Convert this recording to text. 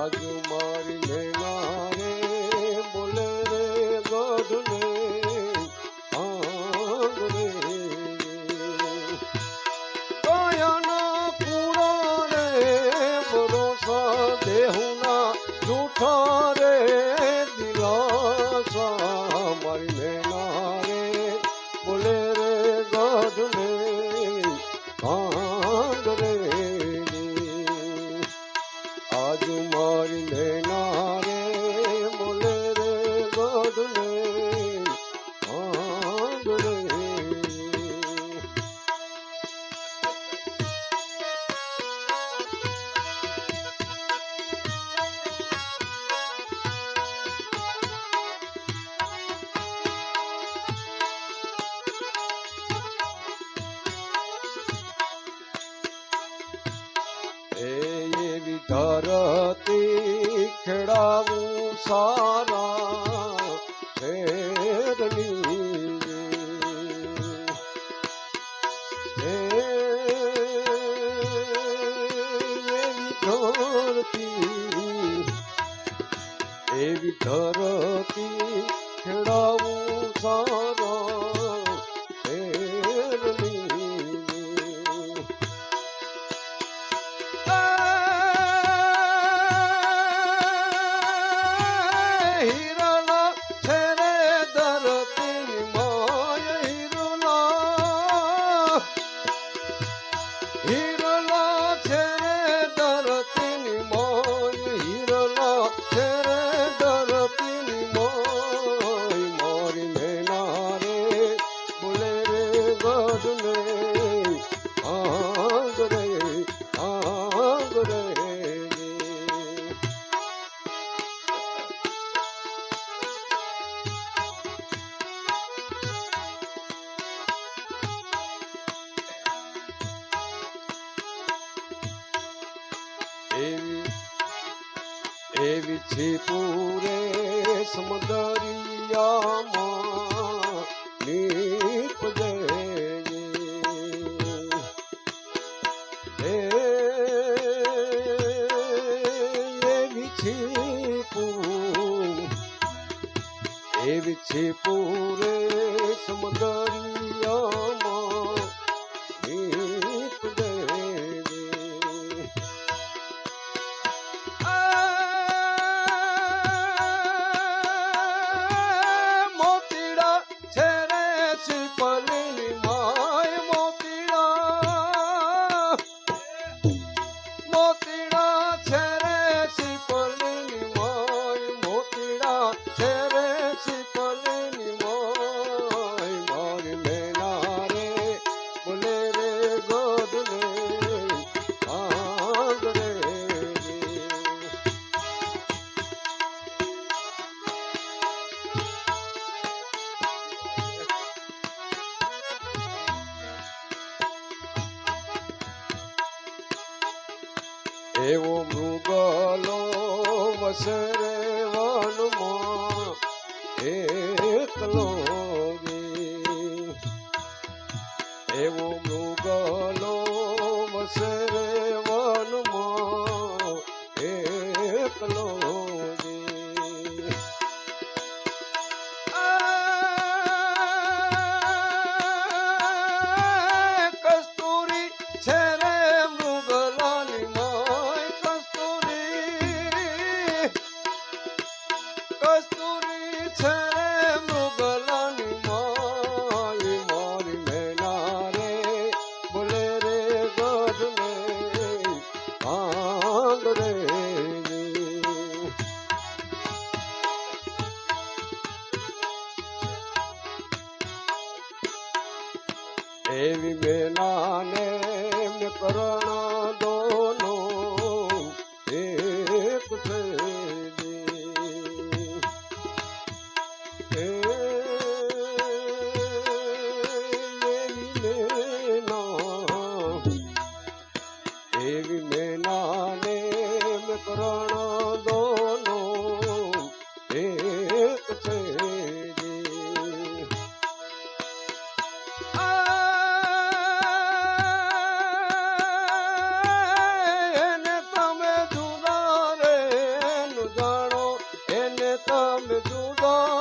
આજ મારી નૈના રે બોલે રે ગઢને આંગ રે કાયાના કુળા રે ભરોસા દેહુના જૂઠા રે દિલાસા મારી નૈના રે બોલે રે ગઢને આંગ રે આજ મારી નૈના રે બોલે રે ગઢને આંગ રે એવી ધરતી ખેડાવું સારા શેરની એવી ધરતી ખેડાવું સારા શેરની હિરલા છે રે ધરતીની મોય હિરલા છે રે ધરતીની મોય મારી નૈના રે બોલે રે ગઢને આંગ રે આંગ રે એવી છે પૂરે સમુદરિયામાં નીપજે એવી છે પૂરે સમુદરિયામાં નીપજે મોતીડા છે રે શીપલની મોય મોતીડા છે રે શીપલની મોય મારી નૈના રે બોલે રે ગઢને આંગ રે એવો મૃગલો વસે રે વનમાં એકલો એવો મૃગલો વસે રે વનમાં એકલો કસ્તુરી છે રે મૃગલાની કસ્તુરી છે રે મૃગલાની માય મારી નૈના રે બોલે રે ગઢને આંગ રે એવી બેનાને મેં કરણ દોનો એક છે એવી નૈનાને મેં કરણ દોનો એક છે એને તમે જુદા રે में जूदा